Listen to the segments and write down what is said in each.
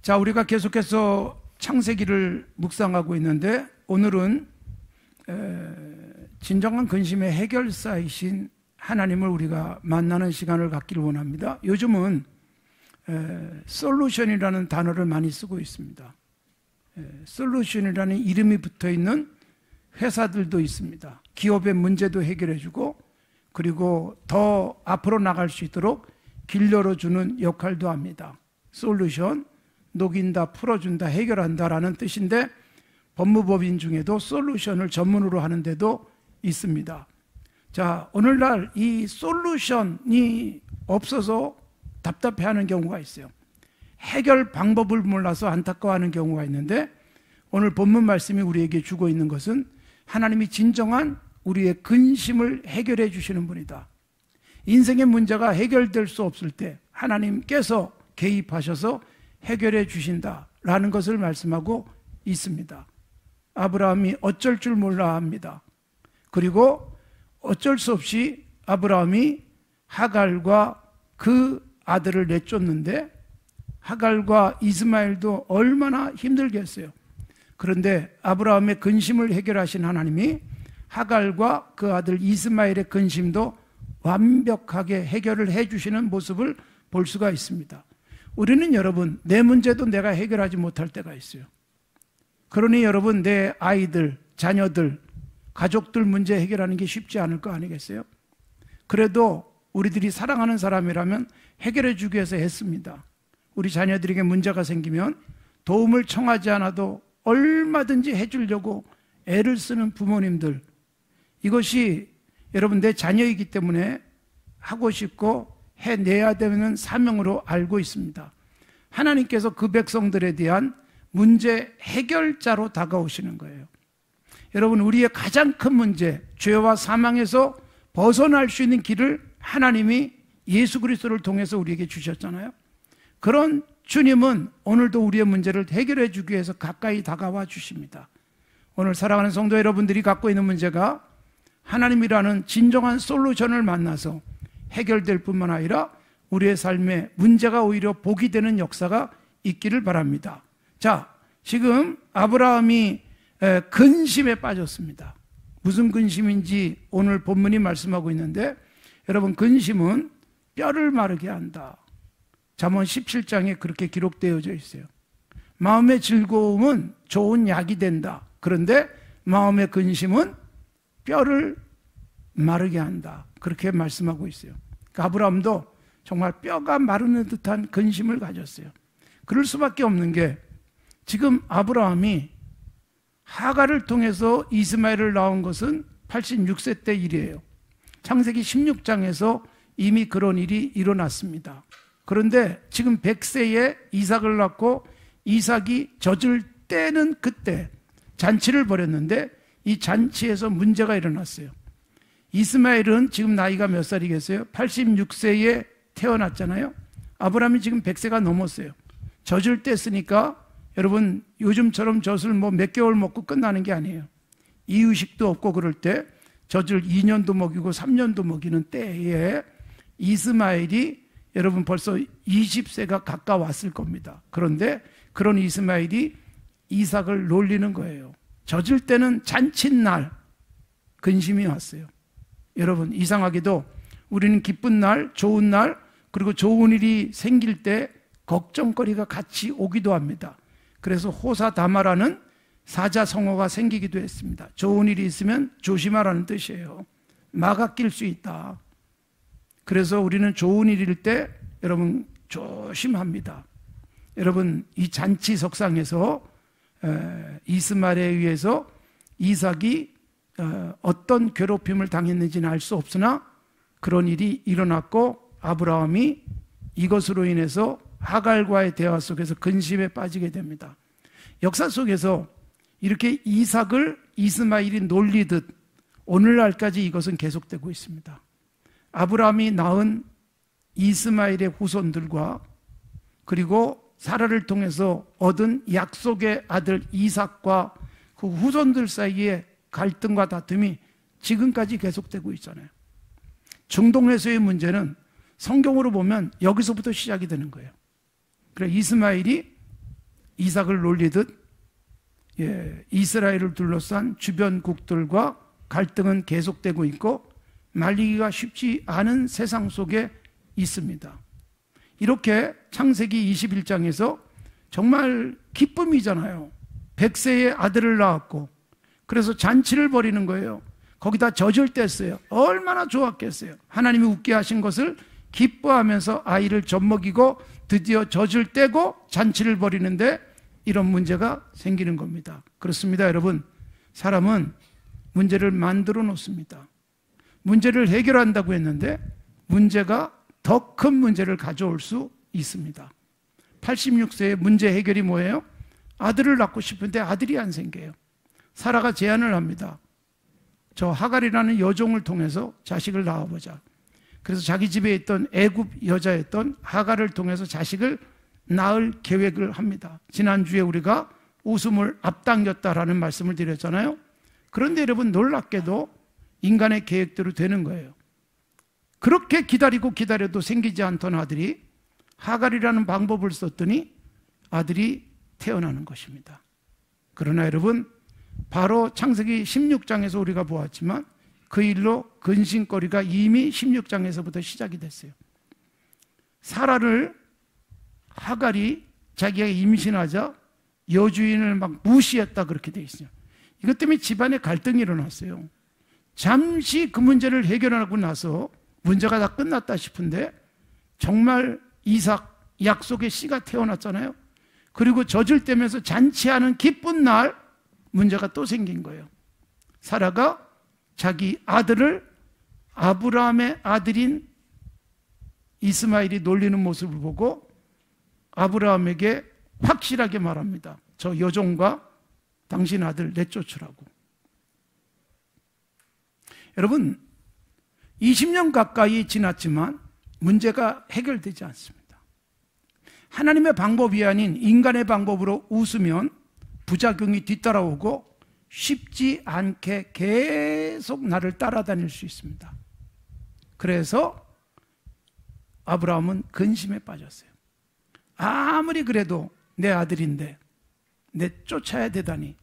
자, 우리가 계속해서 창세기를 묵상하고 있는데 오늘은 진정한 근심의 해결사이신 하나님을 우리가 만나는 시간을 갖기를 원합니다. 요즘은 솔루션이라는 단어를 많이 쓰고 있습니다. 솔루션이라는 이름이 붙어있는 회사들도 있습니다. 기업의 문제도 해결해주고 그리고 더 앞으로 나갈 수 있도록 길 열어주는 역할도 합니다. 솔루션, 녹인다, 풀어준다, 해결한다라는 뜻인데 법무법인 중에도 솔루션을 전문으로 하는 데도 있습니다. 자, 오늘날 이 솔루션이 없어서 답답해하는 경우가 있어요. 해결 방법을 몰라서 안타까워하는 경우가 있는데 오늘 본문 말씀이 우리에게 주고 있는 것은 하나님이 진정한 우리의 근심을 해결해 주시는 분이다. 인생의 문제가 해결될 수 없을 때 하나님께서 개입하셔서 해결해 주신다라는 것을 말씀하고 있습니다. 아브라함이 어쩔 줄 몰라 합니다. 그리고 어쩔 수 없이 아브라함이 하갈과 그 아들을 내쫓는데 하갈과 이스마엘도 얼마나 힘들겠어요. 그런데 아브라함의 근심을 해결하신 하나님이 하갈과 그 아들 이스마엘의 근심도 완벽하게 해결을 해주시는 모습을 볼 수가 있습니다. 우리는 여러분, 내 문제도 내가 해결하지 못할 때가 있어요. 그러니 여러분, 내 아이들, 자녀들, 가족들 문제 해결하는 게 쉽지 않을 거 아니겠어요? 그래도 우리들이 사랑하는 사람이라면 해결해 주기 위해서 했습니다. 우리 자녀들에게 문제가 생기면 도움을 청하지 않아도 얼마든지 해주려고 애를 쓰는 부모님들, 이것이 여러분 내 자녀이기 때문에 하고 싶고 해내야 되는 사명으로 알고 있습니다. 하나님께서 그 백성들에 대한 문제 해결자로 다가오시는 거예요. 여러분, 우리의 가장 큰 문제, 죄와 사망에서 벗어날 수 있는 길을 하나님이 예수 그리스도를 통해서 우리에게 주셨잖아요. 그런 주님은 오늘도 우리의 문제를 해결해 주기 위해서 가까이 다가와 주십니다. 오늘 사랑하는 성도 여러분들이 갖고 있는 문제가 하나님이라는 진정한 솔루션을 만나서 해결될 뿐만 아니라 우리의 삶에 문제가 오히려 복이 되는 역사가 있기를 바랍니다. 자, 지금 아브라함이 근심에 빠졌습니다. 무슨 근심인지 오늘 본문이 말씀하고 있는데 여러분, 근심은 뼈를 마르게 한다. 잠언 17장에 그렇게 기록되어져 있어요. 마음의 즐거움은 좋은 약이 된다. 그런데 마음의 근심은 뼈를 마르게 한다. 그렇게 말씀하고 있어요. 그러니까 아브라함도 정말 뼈가 마르는 듯한 근심을 가졌어요. 그럴 수밖에 없는 게 지금 아브라함이 하갈을 통해서 이스마엘을 낳은 것은 86세 때 일이에요. 창세기 16장에서 이미 그런 일이 일어났습니다. 그런데 지금 100세에 이삭을 낳고 이삭이 젖을 때는 그때 잔치를 벌였는데 이 잔치에서 문제가 일어났어요. 이스마엘은 지금 나이가 몇 살이겠어요? 86세에 태어났잖아요. 아브라함이 지금 100세가 넘었어요. 젖을 뗐으니까 여러분, 요즘처럼 젖을 몇 개월 먹고 끝나는 게 아니에요. 이유식도 없고 그럴 때 젖을 2년도 먹이고 3년도 먹이는 때에 이스마엘이 여러분 벌써 20세가 가까웠을 겁니다. 그런데 그런 이스마엘이 이삭을 놀리는 거예요. 젖을 때는 잔칫날 근심이 왔어요. 여러분, 이상하게도 우리는 기쁜 날, 좋은 날, 그리고 좋은 일이 생길 때 걱정거리가 같이 오기도 합니다. 그래서 호사다마라는 사자성어가 생기기도 했습니다. 좋은 일이 있으면 조심하라는 뜻이에요. 마가 낄 수 있다. 그래서 우리는 좋은 일일 때 여러분 조심합니다. 여러분, 이 잔치석상에서 이스마엘에 의해서 이삭이 어떤 괴롭힘을 당했는지는 알 수 없으나 그런 일이 일어났고 아브라함이 이것으로 인해서 하갈과의 대화 속에서 근심에 빠지게 됩니다. 역사 속에서 이렇게 이삭을 이스마엘이 놀리듯 오늘날까지 이것은 계속되고 있습니다. 아브라함이 낳은 이스마엘의 후손들과 그리고 사라를 통해서 얻은 약속의 아들 이삭과 그 후손들 사이에 갈등과 다툼이 지금까지 계속되고 있잖아요. 중동에서의 문제는 성경으로 보면 여기서부터 시작이 되는 거예요. 그래, 이스마엘이 이삭을 놀리듯 이스라엘을 둘러싼 주변국들과 갈등은 계속되고 있고 말리기가 쉽지 않은 세상 속에 있습니다. 이렇게 창세기 21장에서 정말 기쁨이잖아요. 100세의 아들을 낳았고 그래서 잔치를 벌이는 거예요. 거기다 젖을 뗐어요. 얼마나 좋았겠어요. 하나님이 웃게 하신 것을 기뻐하면서 아이를 젖먹이고 드디어 젖을 떼고 잔치를 벌이는데 이런 문제가 생기는 겁니다. 그렇습니다, 여러분. 사람은 문제를 만들어 놓습니다. 문제를 해결한다고 했는데 문제가 더 큰 문제를 가져올 수 있습니다. 86세의 문제 해결이 뭐예요? 아들을 낳고 싶은데 아들이 안 생겨요. 사라가 제안을 합니다. 저 하갈이라는 여종을 통해서 자식을 낳아보자. 그래서 자기 집에 있던 애굽 여자였던 하갈을 통해서 자식을 낳을 계획을 합니다. 지난주에 우리가 웃음을 앞당겼다라는 말씀을 드렸잖아요. 그런데 여러분, 놀랍게도 인간의 계획대로 되는 거예요. 그렇게 기다리고 기다려도 생기지 않던 아들이 하갈이라는 방법을 썼더니 아들이 태어나는 것입니다. 그러나 여러분, 바로 창세기 16장에서 우리가 보았지만 그 일로 근심거리가 이미 16장에서부터 시작이 됐어요. 사라를 하갈이 자기가 임신하자 여주인을 막 무시했다, 그렇게 돼 있어요. 이것 때문에 집안에 갈등이 일어났어요. 잠시 그 문제를 해결하고 나서 문제가 다 끝났다 싶은데 정말 이삭 약속의 씨가 태어났잖아요. 그리고 젖을 떼면서 잔치하는 기쁜 날 문제가 또 생긴 거예요. 사라가 자기 아들을 아브라함의 아들인 이스마엘이 놀리는 모습을 보고 아브라함에게 확실하게 말합니다. 저 여종과 당신 아들 내쫓으라고. 여러분, 20년 가까이 지났지만 문제가 해결되지 않습니다. 하나님의 방법이 아닌 인간의 방법으로 웃으면 부작용이 뒤따라오고 쉽지 않게 계속 나를 따라다닐 수 있습니다. 그래서 아브라함은 근심에 빠졌어요. 아무리 그래도 내 아들인데 내쫓아야 되다니,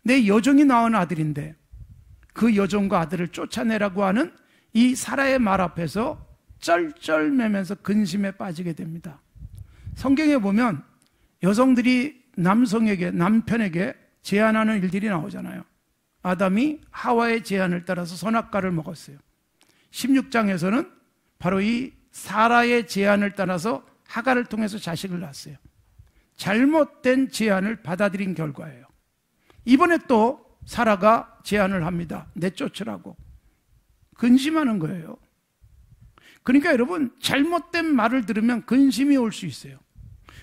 내 여종이 낳은 아들인데 그 여종과 아들을 쫓아내라고 하는 이 사라의 말 앞에서 쩔쩔매면서 근심에 빠지게 됩니다. 성경에 보면 여성들이 남편에게 제안하는 일들이 나오잖아요. 아담이 하와의 제안을 따라서 선악과를 먹었어요. 16장에서는 바로 이 사라의 제안을 따라서 하갈을 통해서 자식을 낳았어요. 잘못된 제안을 받아들인 결과예요. 이번에 또 사라가 제안을 합니다. 내쫓으라고. 근심하는 거예요. 그러니까 여러분, 잘못된 말을 들으면 근심이 올 수 있어요.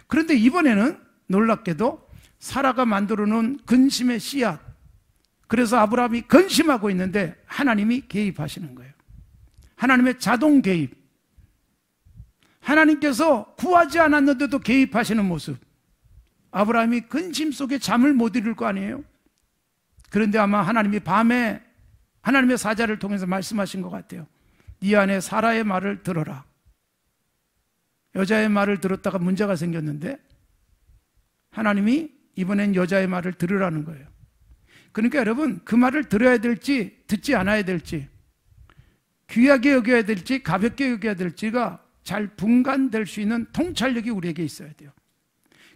그런데 이번에는 놀랍게도 사라가 만들어 놓은 근심의 씨앗, 그래서 아브라함이 근심하고 있는데 하나님이 개입하시는 거예요. 하나님의 자동 개입. 하나님께서 구하지 않았는데도 개입하시는 모습. 아브라함이 근심 속에 잠을 못 이룰 거 아니에요? 그런데 아마 하나님이 밤에 하나님의 사자를 통해서 말씀하신 것 같아요. 네 안에 사라의 말을 들어라. 여자의 말을 들었다가 문제가 생겼는데 하나님이 이번엔 여자의 말을 들으라는 거예요. 그러니까 여러분, 그 말을 들어야 될지 듣지 않아야 될지, 귀하게 여겨야 될지 가볍게 여겨야 될지가 잘 분간될 수 있는 통찰력이 우리에게 있어야 돼요.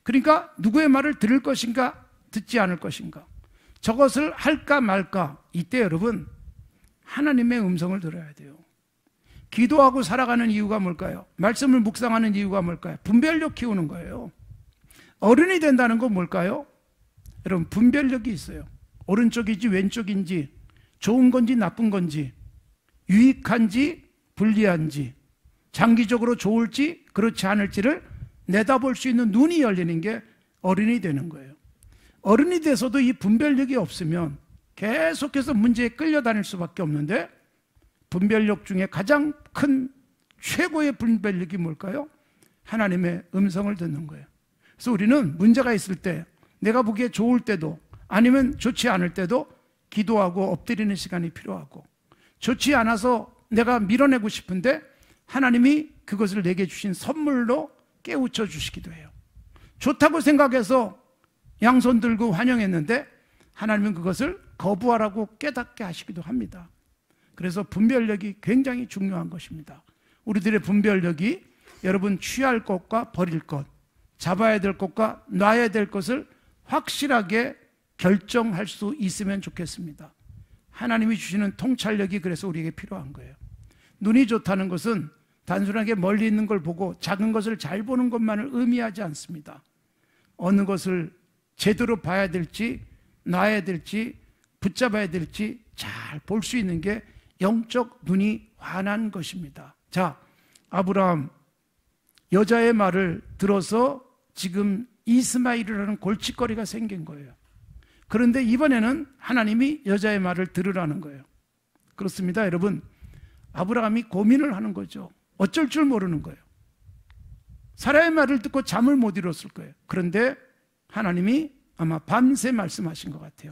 그러니까 누구의 말을 들을 것인가 듣지 않을 것인가, 저것을 할까 말까, 이때 여러분 하나님의 음성을 들어야 돼요. 기도하고 살아가는 이유가 뭘까요? 말씀을 묵상하는 이유가 뭘까요? 분별력 키우는 거예요. 어른이 된다는 건 뭘까요? 여러분, 분별력이 있어요. 오른쪽인지 왼쪽인지, 좋은 건지 나쁜 건지, 유익한지 불리한지, 장기적으로 좋을지 그렇지 않을지를 내다볼 수 있는 눈이 열리는 게 어른이 되는 거예요. 어른이 돼서도 이 분별력이 없으면 계속해서 문제에 끌려다닐 수밖에 없는데, 분별력 중에 가장 큰 최고의 분별력이 뭘까요? 하나님의 음성을 듣는 거예요. 그래서 우리는 문제가 있을 때, 내가 보기에 좋을 때도 아니면 좋지 않을 때도 기도하고 엎드리는 시간이 필요하고, 좋지 않아서 내가 밀어내고 싶은데 하나님이 그것을 내게 주신 선물로 깨우쳐 주시기도 해요. 좋다고 생각해서 양손 들고 환영했는데 하나님은 그것을 거부하라고 깨닫게 하시기도 합니다. 그래서 분별력이 굉장히 중요한 것입니다. 우리들의 분별력이 여러분 취할 것과 버릴 것, 잡아야 될 것과 놔야 될 것을 확실하게 결정할 수 있으면 좋겠습니다. 하나님이 주시는 통찰력이 그래서 우리에게 필요한 거예요. 눈이 좋다는 것은 단순하게 멀리 있는 걸 보고 작은 것을 잘 보는 것만을 의미하지 않습니다. 어느 것을 제대로 봐야 될지 놔야 될지 붙잡아야 될지 잘 볼 수 있는 게 영적 눈이 환한 것입니다. 자, 아브라함 여자의 말을 들어서 지금 이스마엘이라는 골칫거리가 생긴 거예요. 그런데 이번에는 하나님이 여자의 말을 들으라는 거예요. 그렇습니다, 여러분. 아브라함이 고민을 하는 거죠. 어쩔 줄 모르는 거예요. 사라의 말을 듣고 잠을 못 이뤘을 거예요. 그런데 하나님이 아마 밤새 말씀하신 것 같아요.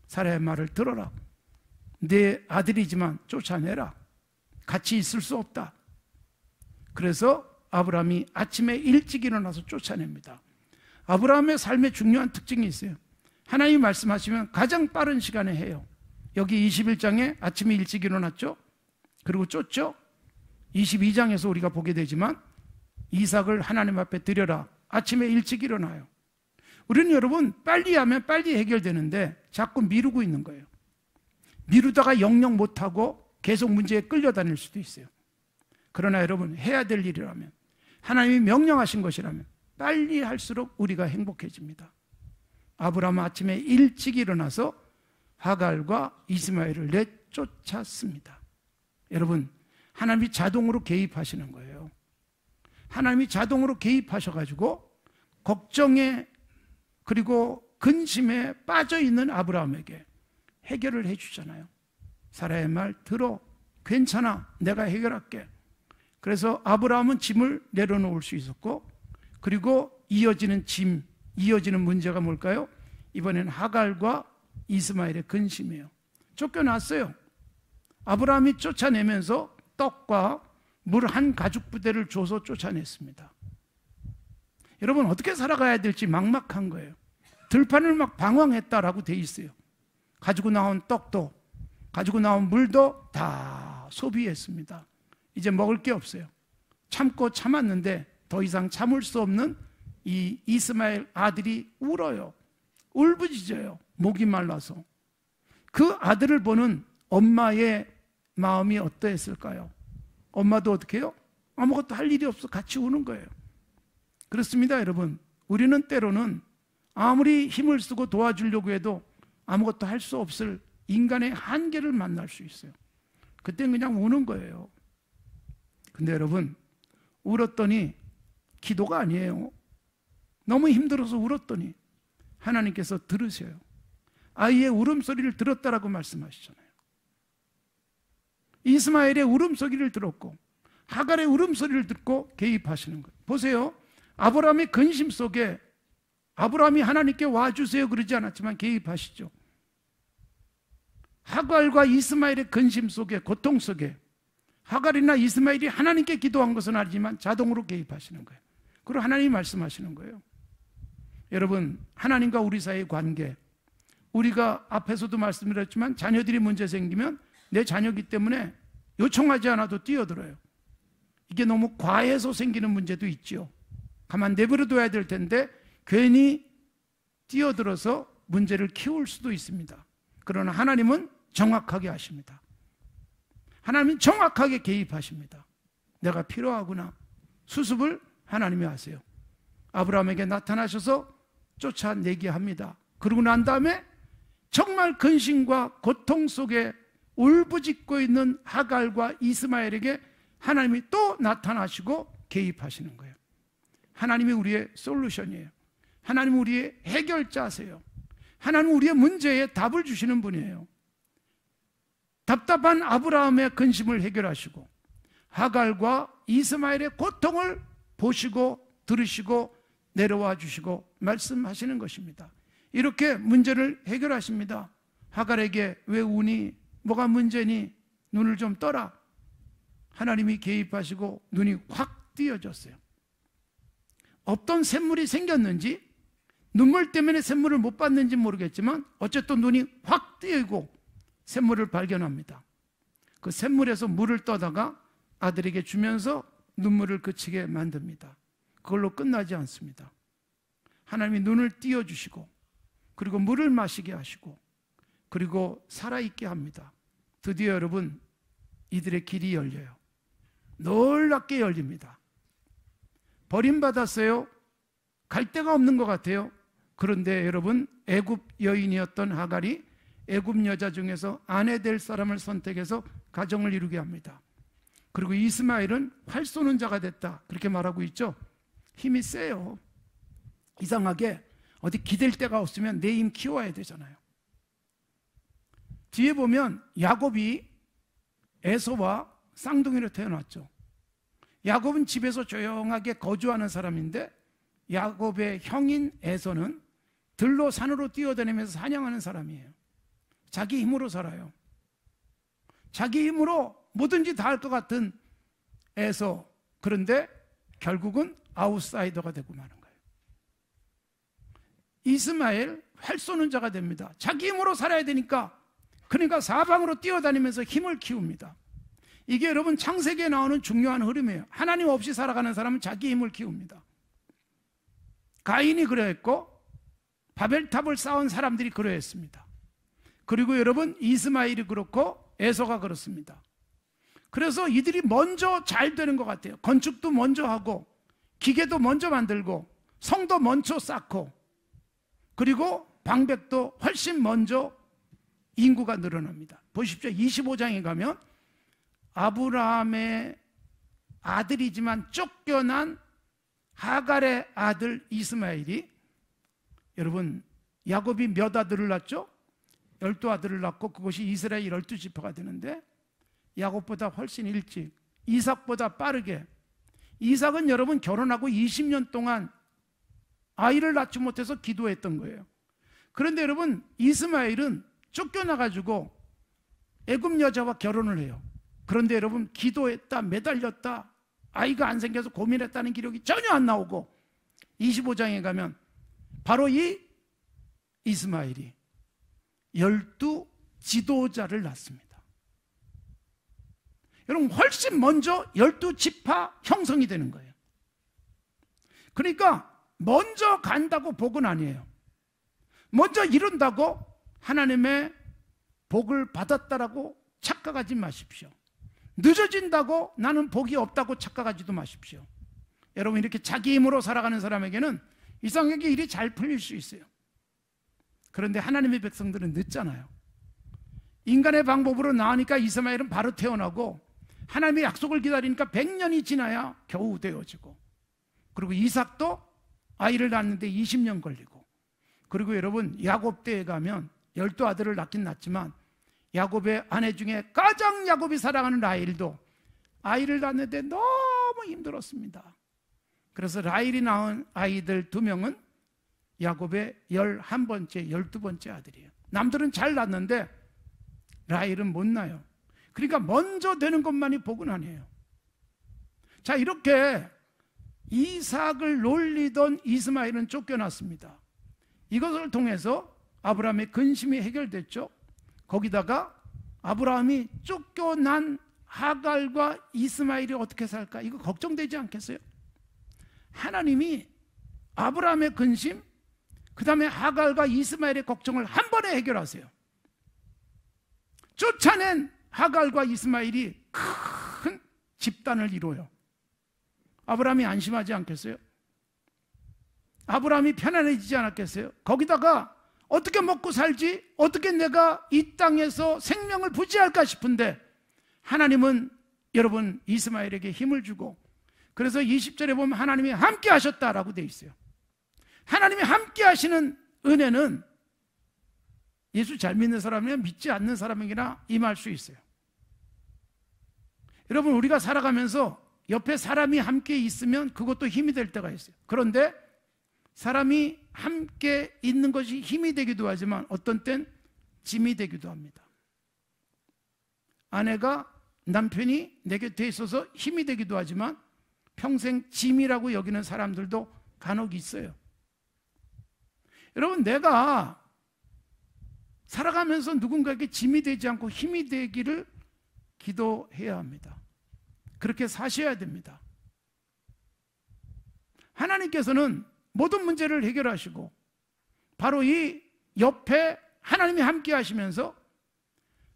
사라의 말을 들어라. 내 아들이지만 쫓아내라. 같이 있을 수 없다. 그래서 아브라함이 아침에 일찍 일어나서 쫓아냅니다. 아브라함의 삶에 중요한 특징이 있어요. 하나님이 말씀하시면 가장 빠른 시간에 해요. 여기 21장에 아침에 일찍 일어났죠. 그리고 쫓죠. 22장에서 우리가 보게 되지만 이삭을 하나님 앞에 드려라. 아침에 일찍 일어나요. 우리는 여러분 빨리 하면 빨리 해결되는데 자꾸 미루고 있는 거예요. 미루다가 영영 못하고 계속 문제에 끌려다닐 수도 있어요. 그러나 여러분 해야 될 일이라면, 하나님이 명령하신 것이라면 빨리 할수록 우리가 행복해집니다. 아브라함은 아침에 일찍 일어나서 하갈과 이스마엘을 내쫓았습니다. 여러분, 하나님이 자동으로 개입하시는 거예요. 하나님이 자동으로 개입하셔가지고 걱정에 그리고 근심에 빠져있는 아브라함에게 해결을 해주잖아요. 사라의 말 들어. 괜찮아. 내가 해결할게. 그래서 아브라함은 짐을 내려놓을 수 있었고, 그리고 이어지는 문제가 뭘까요? 이번엔 하갈과 이스마엘의 근심이에요. 쫓겨났어요. 아브라함이 쫓아내면서 떡과 물 한 가죽 부대를 줘서 쫓아냈습니다. 여러분, 어떻게 살아가야 될지 막막한 거예요. 들판을 막 방황했다라고 돼 있어요. 가지고 나온 떡도, 가지고 나온 물도 다 소비했습니다. 이제 먹을 게 없어요. 참고 참았는데 더 이상 참을 수 없는 이 이스마엘 아들이 울어요. 울부짖어요. 목이 말라서. 그 아들을 보는 엄마의 마음이 어떠했을까요? 엄마도 어떻게 해요? 아무것도 할 일이 없어 같이 우는 거예요. 그렇습니다, 여러분. 우리는 때로는 아무리 힘을 쓰고 도와주려고 해도 아무것도 할 수 없을 인간의 한계를 만날 수 있어요. 그땐 그냥 우는 거예요. 근데 여러분, 울었더니 기도가 아니에요. 너무 힘들어서 울었더니 하나님께서 들으셔요. 아이의 울음소리를 들었다라고 말씀하시잖아요. 이스마엘의 울음소리를 들었고 하갈의 울음소리를 듣고 개입하시는 거예요. 보세요. 아브라함의 근심 속에 아브라함이 하나님께 와주세요 그러지 않았지만 개입하시죠. 하갈과 이스마엘의 근심 속에, 고통 속에 하갈이나 이스마엘이 하나님께 기도한 것은 아니지만 자동으로 개입하시는 거예요. 그리고 하나님이 말씀하시는 거예요. 여러분, 하나님과 우리 사이의 관계, 우리가 앞에서도 말씀드렸지만 자녀들이 문제 생기면 내 자녀이기 때문에 요청하지 않아도 뛰어들어요. 이게 너무 과해서 생기는 문제도 있죠. 가만 내버려둬야 될 텐데 괜히 뛰어들어서 문제를 키울 수도 있습니다. 그러나 하나님은 정확하게 하십니다. 하나님은 정확하게 개입하십니다. 내가 필요하구나. 수습을 하나님이 하세요. 아브라함에게 나타나셔서 쫓아내게 합니다. 그러고 난 다음에 정말 근심과 고통 속에 울부짖고 있는 하갈과 이스마엘에게 하나님이 또 나타나시고 개입하시는 거예요. 하나님이 우리의 솔루션이에요. 하나님은 우리의 해결자세요. 하나님은 우리의 문제에 답을 주시는 분이에요. 답답한 아브라함의 근심을 해결하시고 하갈과 이스마엘의 고통을 보시고 들으시고 내려와 주시고 말씀하시는 것입니다. 이렇게 문제를 해결하십니다. 하갈에게 왜 우니? 뭐가 문제니? 눈을 좀 떠라. 하나님이 개입하시고 눈이 확 띄어졌어요. 없던 샘물이 생겼는지 눈물 때문에 샘물을 못 봤는지 모르겠지만 어쨌든 눈이 확 뜨이고 샘물을 발견합니다. 그 샘물에서 물을 떠다가 아들에게 주면서 눈물을 그치게 만듭니다. 그걸로 끝나지 않습니다. 하나님이 눈을 띄워주시고 그리고 물을 마시게 하시고 그리고 살아있게 합니다. 드디어 여러분, 이들의 길이 열려요. 놀랍게 열립니다. 버림받았어요. 갈 데가 없는 것 같아요. 그런데 여러분, 애굽 여인이었던 하갈이 애굽 여자 중에서 아내 될 사람을 선택해서 가정을 이루게 합니다. 그리고 이스마엘은 활 쏘는 자가 됐다, 그렇게 말하고 있죠. 힘이 세요. 이상하게 어디 기댈 데가 없으면 내 힘 키워야 되잖아요. 뒤에 보면 야곱이 에서와 쌍둥이로 태어났죠. 야곱은 집에서 조용하게 거주하는 사람인데 야곱의 형인 에서는 들로 산으로 뛰어다니면서 사냥하는 사람이에요. 자기 힘으로 살아요. 자기 힘으로 뭐든지 다 할 것 같은 에서. 그런데 결국은 아웃사이더가 되고 마는 거예요. 이스마엘 활 쏘는 자가 됩니다. 자기 힘으로 살아야 되니까, 그러니까 사방으로 뛰어다니면서 힘을 키웁니다. 이게 여러분 창세기에 나오는 중요한 흐름이에요. 하나님 없이 살아가는 사람은 자기 힘을 키웁니다. 가인이 그러했고 바벨탑을 쌓은 사람들이 그러했습니다. 그리고 여러분 이스마엘이 그렇고 에서가 그렇습니다. 그래서 이들이 먼저 잘 되는 것 같아요. 건축도 먼저 하고 기계도 먼저 만들고 성도 먼저 쌓고 그리고 방백도 훨씬 먼저 인구가 늘어납니다. 보십시오. 25장에 가면 아브라함의 아들이지만 쫓겨난 하갈의 아들 이스마엘이, 여러분 야곱이 몇 아들을 낳죠? 12아들을 낳고 그것이 이스라엘 12지파가 되는데 야곱보다 훨씬 일찍, 이삭보다 빠르게. 이삭은 여러분 결혼하고 20년 동안 아이를 낳지 못해서 기도했던 거예요. 그런데 여러분 이스마엘은 쫓겨나가지고 애굽 여자와 결혼을 해요. 그런데 여러분 기도했다, 매달렸다, 아이가 안 생겨서 고민했다는 기록이 전혀 안 나오고 25장에 가면 바로 이 이스마엘이 12 지도자를 낳습니다. 여러분 훨씬 먼저 12지파 형성이 되는 거예요. 그러니까 먼저 간다고 복은 아니에요. 먼저 이룬다고 하나님의 복을 받았다라고 착각하지 마십시오. 늦어진다고 나는 복이 없다고 착각하지도 마십시오. 여러분 이렇게 자기 힘으로 살아가는 사람에게는 이상하게 일이 잘 풀릴 수 있어요. 그런데 하나님의 백성들은 늦잖아요. 인간의 방법으로 나으니까 이스마엘은 바로 태어나고 하나님의 약속을 기다리니까 100년이 지나야 겨우 되어지고, 그리고 이삭도 아이를 낳는데 20년 걸리고, 그리고 여러분 야곱 때에 가면 12아들을 낳긴 낳지만 야곱의 아내 중에 가장 야곱이 사랑하는 라헬도 아이를 낳는데 너무 힘들었습니다. 그래서 라헬이 낳은 아이들 2명은 야곱의 11번째, 12번째 아들이에요. 남들은 잘 낳는데 라헬은 못 낳아요. 그러니까 먼저 되는 것만이 복은 아니에요. 자, 이렇게 이삭을 놀리던 이스마엘은 쫓겨났습니다. 이것을 통해서 아브라함의 근심이 해결됐죠. 거기다가 아브라함이 쫓겨난 하갈과 이스마엘이 어떻게 살까? 이거 걱정되지 않겠어요? 하나님이 아브라함의 근심, 그 다음에 하갈과 이스마엘의 걱정을 한 번에 해결하세요. 쫓아낸 하갈과 이스마엘이 큰 집단을 이루어요. 아브라함이 안심하지 않겠어요? 아브라함이 편안해지지 않았겠어요? 거기다가 어떻게 먹고 살지? 어떻게 내가 이 땅에서 생명을 부지할까 싶은데 하나님은 여러분 이스마엘에게 힘을 주고, 그래서 20절에 보면 하나님이 함께 하셨다라고 되어 있어요. 하나님이 함께 하시는 은혜는 예수 잘 믿는 사람이나 믿지 않는 사람에게나 임할 수 있어요. 여러분 우리가 살아가면서 옆에 사람이 함께 있으면 그것도 힘이 될 때가 있어요. 그런데 사람이 함께 있는 것이 힘이 되기도 하지만 어떤 땐 짐이 되기도 합니다. 아내가, 남편이 내 곁에 있어서 힘이 되기도 하지만 평생 짐이라고 여기는 사람들도 간혹 있어요. 여러분, 내가 살아가면서 누군가에게 짐이 되지 않고 힘이 되기를 기도해야 합니다. 그렇게 사셔야 됩니다. 하나님께서는 모든 문제를 해결하시고 바로 이 옆에 하나님이 함께 하시면서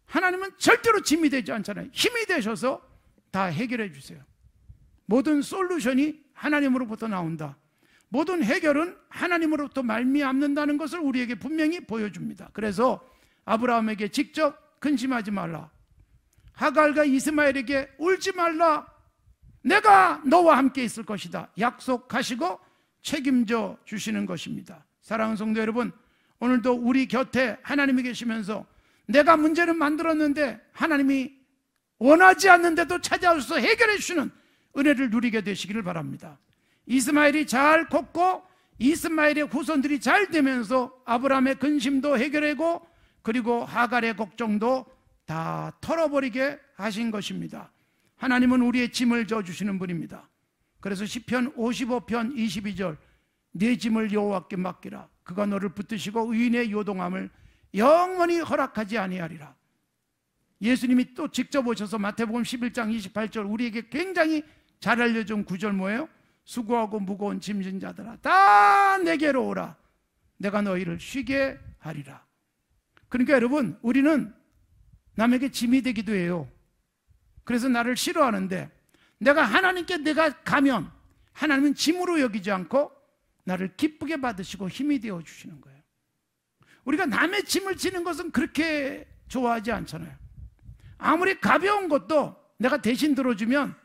하나님은 절대로 짐이 되지 않잖아요. 힘이 되셔서 다 해결해 주세요. 모든 솔루션이 하나님으로부터 나온다. 모든 해결은 하나님으로부터 말미암는다는 것을 우리에게 분명히 보여줍니다. 그래서 아브라함에게 직접 근심하지 말라, 하갈과 이스마엘에게 울지 말라, 내가 너와 함께 있을 것이다 약속하시고 책임져 주시는 것입니다. 사랑하는 성도 여러분, 오늘도 우리 곁에 하나님이 계시면서 내가 문제는 만들었는데 하나님이 원하지 않는데도 찾아오셔서 해결해 주시는 은혜를 누리게 되시기를 바랍니다. 이스마엘이 잘 컸고 이스마엘의 후손들이 잘 되면서 아브라함의 근심도 해결하고 그리고 하갈의 걱정도 다 털어버리게 하신 것입니다. 하나님은 우리의 짐을 져주시는 분입니다. 그래서 시편 55편 22절, 네 짐을 여호와께 맡기라. 그가 너를 붙드시고 의인의 요동함을 영원히 허락하지 아니하리라. 예수님이 또 직접 오셔서 마태복음 11장 28절 우리에게 굉장히 잘 알려준 구절 뭐예요? 수고하고 무거운 짐진 자들아 다 내게로 오라. 내가 너희를 쉬게 하리라. 그러니까 여러분, 우리는 남에게 짐이 되기도 해요. 그래서 나를 싫어하는데 내가 하나님께 내가 가면 하나님은 짐으로 여기지 않고 나를 기쁘게 받으시고 힘이 되어 주시는 거예요. 우리가 남의 짐을 지는 것은 그렇게 좋아하지 않잖아요. 아무리 가벼운 것도 내가 대신 들어주면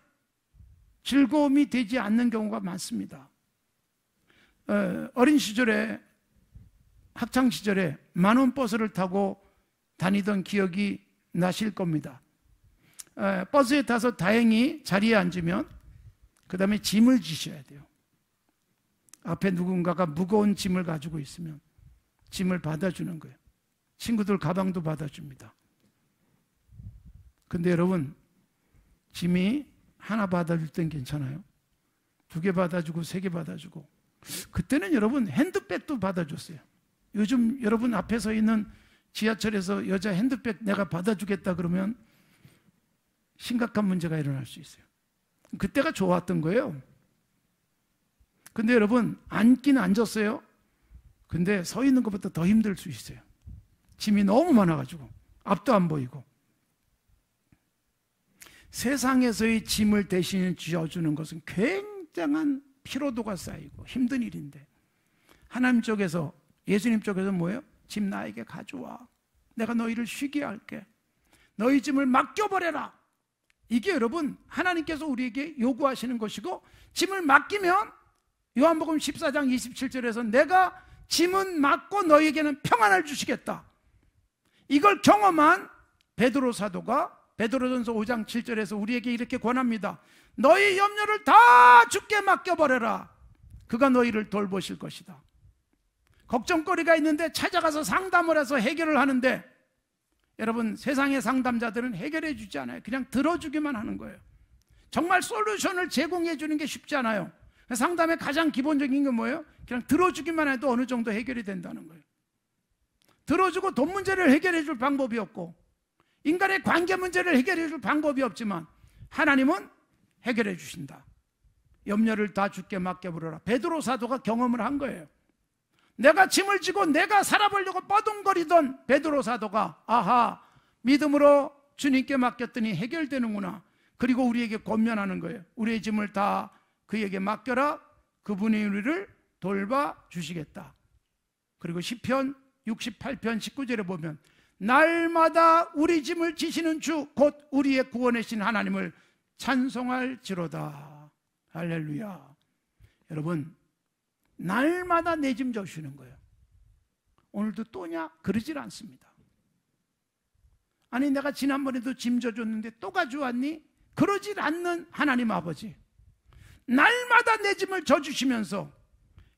즐거움이 되지 않는 경우가 많습니다. 어린 시절에, 학창 시절에 만원 버스를 타고 다니던 기억이 나실 겁니다. 버스에 타서 다행히 자리에 앉으면 그 다음에 짐을 지셔야 돼요. 앞에 누군가가 무거운 짐을 가지고 있으면 짐을 받아주는 거예요. 친구들 가방도 받아줍니다. 근데 여러분, 짐이 하나 받아줄 땐 괜찮아요. 2개 받아주고 3개 받아주고, 그때는 여러분 핸드백도 받아줬어요. 요즘 여러분 앞에 서 있는 지하철에서 여자 핸드백 내가 받아주겠다 그러면 심각한 문제가 일어날 수 있어요. 그때가 좋았던 거예요. 근데 여러분, 앉긴 앉았어요. 근데 서 있는 것보다 더 힘들 수 있어요. 짐이 너무 많아가지고 앞도 안 보이고. 세상에서의 짐을 대신 지어주는 것은 굉장한 피로도가 쌓이고 힘든 일인데, 하나님 쪽에서, 예수님 쪽에서 뭐예요? 짐 나에게 가져와. 내가 너희를 쉬게 할게. 너희 짐을 맡겨버려라. 이게 여러분 하나님께서 우리에게 요구하시는 것이고, 짐을 맡기면 요한복음 14장 27절에서 내가 짐은 맡고 너희에게는 평안을 주시겠다. 이걸 경험한 베드로 사도가 베드로전서 5장 7절에서 우리에게 이렇게 권합니다. 너희 염려를 다 주께 맡겨버려라. 그가 너희를 돌보실 것이다. 걱정거리가 있는데 찾아가서 상담을 해서 해결을 하는데, 여러분 세상의 상담자들은 해결해 주지 않아요. 그냥 들어주기만 하는 거예요. 정말 솔루션을 제공해 주는 게 쉽지 않아요. 상담의 가장 기본적인 게 뭐예요? 그냥 들어주기만 해도 어느 정도 해결이 된다는 거예요. 들어주고 돈 문제를 해결해 줄 방법이 없고, 인간의 관계 문제를 해결해 줄 방법이 없지만 하나님은 해결해 주신다. 염려를 다 주께 맡겨버려라. 베드로 사도가 경험을 한 거예요. 내가 짐을 지고 내가 살아보려고 뻐둥거리던 베드로 사도가 아하, 믿음으로 주님께 맡겼더니 해결되는구나. 그리고 우리에게 권면하는 거예요. 우리의 짐을 다 그에게 맡겨라. 그분이 우리를 돌봐 주시겠다. 그리고 시편 68편 19절에 보면 날마다 우리 짐을 지시는 주 곧 우리의 구원이신 하나님을 찬송할지로다. 할렐루야. 여러분, 날마다 내 짐 져주시는 거예요. 오늘도 또냐? 그러질 않습니다. 아니 내가 지난번에도 짐 져줬는데 또 가져왔니? 그러질 않는 하나님 아버지, 날마다 내 짐을 져주시면서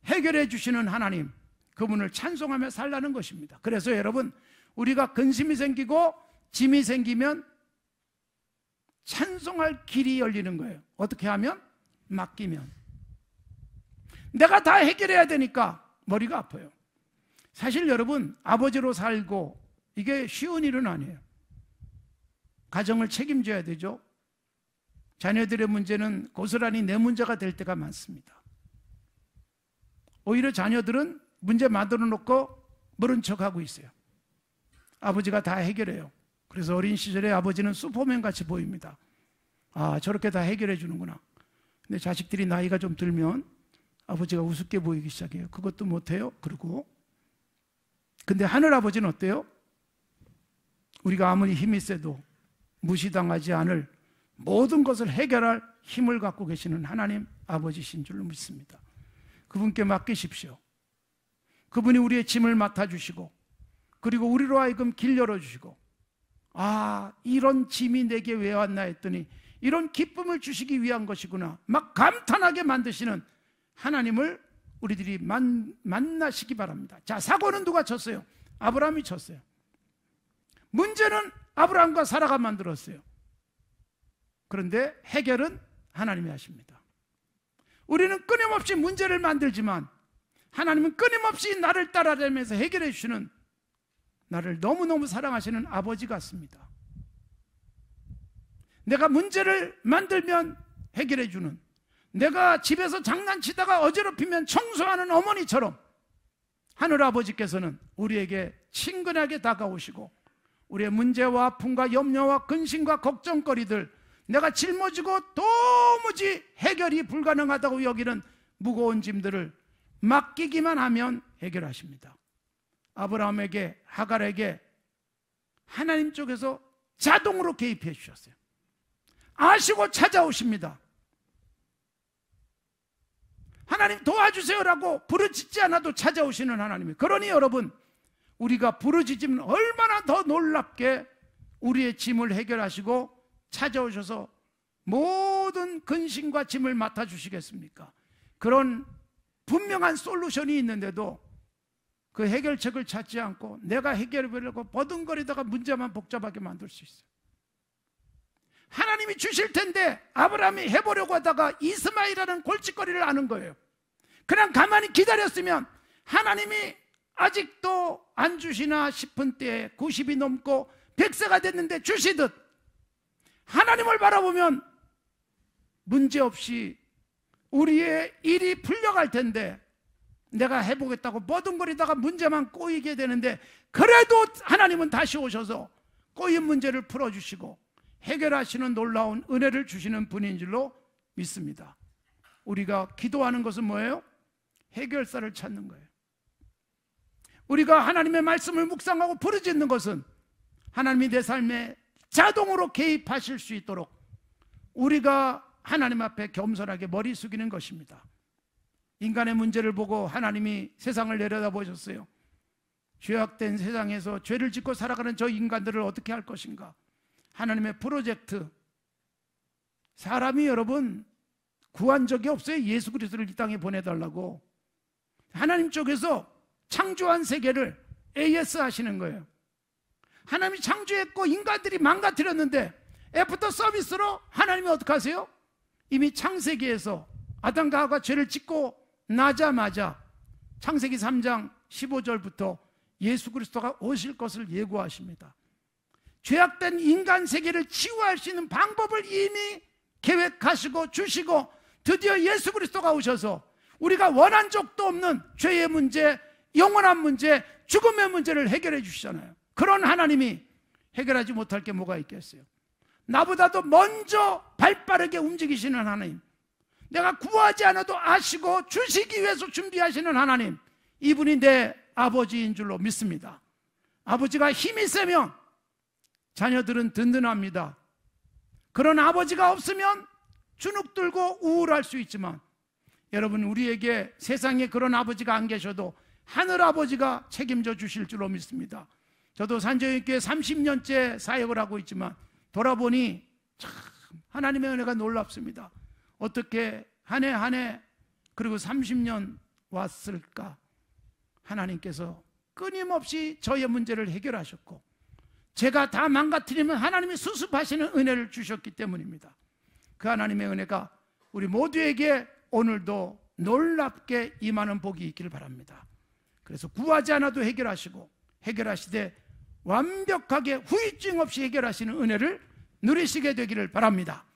해결해 주시는 하나님, 그분을 찬송하며 살라는 것입니다. 그래서 여러분, 우리가 근심이 생기고 짐이 생기면 찬송할 길이 열리는 거예요. 어떻게 하면? 맡기면. 내가 다 해결해야 되니까 머리가 아파요. 사실 여러분, 아버지로 살고 이게 쉬운 일은 아니에요. 가정을 책임져야 되죠. 자녀들의 문제는 고스란히 내 문제가 될 때가 많습니다. 오히려 자녀들은 문제 만들어 놓고 모른 척하고 있어요. 아버지가 다 해결해요. 그래서 어린 시절에 아버지는 슈퍼맨 같이 보입니다. 아, 저렇게 다 해결해 주는구나. 근데 자식들이 나이가 좀 들면 아버지가 우습게 보이기 시작해요. 그것도 못해요. 그러고. 근데 하늘 아버지는 어때요? 우리가 아무리 힘이 세도 무시당하지 않을 모든 것을 해결할 힘을 갖고 계시는 하나님 아버지신 줄로 믿습니다. 그분께 맡기십시오. 그분이 우리의 짐을 맡아주시고, 그리고 우리로 하여금 길 열어주시고, 아, 이런 짐이 내게 왜 왔나 했더니 이런 기쁨을 주시기 위한 것이구나, 막 감탄하게 만드시는 하나님을 우리들이 만나시기 바랍니다. 자, 사고는 누가 쳤어요? 아브라함이 쳤어요. 문제는 아브라함과 사라가 만들었어요. 그런데 해결은 하나님이 하십니다. 우리는 끊임없이 문제를 만들지만 하나님은 끊임없이 나를 따라다니면서 해결해 주시는, 나를 너무너무 사랑하시는 아버지 같습니다. 내가 문제를 만들면 해결해 주는, 내가 집에서 장난치다가 어지럽히면 청소하는 어머니처럼 하늘 아버지께서는 우리에게 친근하게 다가오시고, 우리의 문제와 아픔과 염려와 근심과 걱정거리들, 내가 짊어지고 도무지 해결이 불가능하다고 여기는 무거운 짐들을 맡기기만 하면 해결하십니다. 아브라함에게, 하갈에게 하나님 쪽에서 자동으로 개입해 주셨어요. 아시고 찾아오십니다. 하나님 도와주세요라고 부르짖지 않아도 찾아오시는 하나님이. 그러니 여러분, 우리가 부르짖으면 얼마나 더 놀랍게 우리의 짐을 해결하시고 찾아오셔서 모든 근심과 짐을 맡아주시겠습니까? 그런 분명한 솔루션이 있는데도 그 해결책을 찾지 않고 내가 해결해보려고 버둥거리다가 문제만 복잡하게 만들 수 있어요. 하나님이 주실 텐데 아브라함이 해보려고 하다가 이스마엘이라는 골칫거리를 아는 거예요. 그냥 가만히 기다렸으면 하나님이 아직도 안 주시나 싶은 때에 90이 넘고 100세가 됐는데 주시듯 하나님을 바라보면 문제없이 우리의 일이 풀려갈 텐데, 내가 해보겠다고 버둥거리다가 문제만 꼬이게 되는데, 그래도 하나님은 다시 오셔서 꼬인 문제를 풀어주시고 해결하시는 놀라운 은혜를 주시는 분인 줄로 믿습니다. 우리가 기도하는 것은 뭐예요? 해결사를 찾는 거예요. 우리가 하나님의 말씀을 묵상하고 부르짖는 것은 하나님이 내 삶에 자동으로 개입하실 수 있도록 우리가 하나님 앞에 겸손하게 머리 숙이는 것입니다. 인간의 문제를 보고 하나님이 세상을 내려다보셨어요. 죄악된 세상에서 죄를 짓고 살아가는 저 인간들을 어떻게 할 것인가? 하나님의 프로젝트. 사람이 여러분 구한 적이 없어요. 예수 그리스도를 이 땅에 보내달라고. 하나님 쪽에서 창조한 세계를 AS 하시는 거예요. 하나님이 창조했고 인간들이 망가뜨렸는데 애프터 서비스로 하나님이 어떻게 하세요? 이미 창세기에서 아담과 하와가 죄를 짓고 나자마자 창세기 3장 15절부터 예수 그리스도가 오실 것을 예고하십니다. 죄악된 인간 세계를 치유할 수 있는 방법을 이미 계획하시고 주시고, 드디어 예수 그리스도가 오셔서 우리가 원한 적도 없는 죄의 문제, 영원한 문제, 죽음의 문제를 해결해 주시잖아요. 그런 하나님이 해결하지 못할 게 뭐가 있겠어요? 나보다도 먼저 발빠르게 움직이시는 하나님, 내가 구하지 않아도 아시고 주시기 위해서 준비하시는 하나님, 이분이 내 아버지인 줄로 믿습니다. 아버지가 힘이 세면 자녀들은 든든합니다. 그런 아버지가 없으면 주눅들고 우울할 수 있지만, 여러분, 우리에게 세상에 그런 아버지가 안 계셔도 하늘 아버지가 책임져 주실 줄로 믿습니다. 저도 산정교회 30년째 사역을 하고 있지만 돌아보니 참 하나님의 은혜가 놀랍습니다. 어떻게 한 해 한 해 그리고 30년 왔을까? 하나님께서 끊임없이 저의 문제를 해결하셨고, 제가 다 망가뜨리면 하나님이 수습하시는 은혜를 주셨기 때문입니다. 그 하나님의 은혜가 우리 모두에게 오늘도 놀랍게 임하는 복이 있기를 바랍니다. 그래서 구하지 않아도 해결하시고 해결하시되 완벽하게 후유증 없이 해결하시는 은혜를 누리시게 되기를 바랍니다.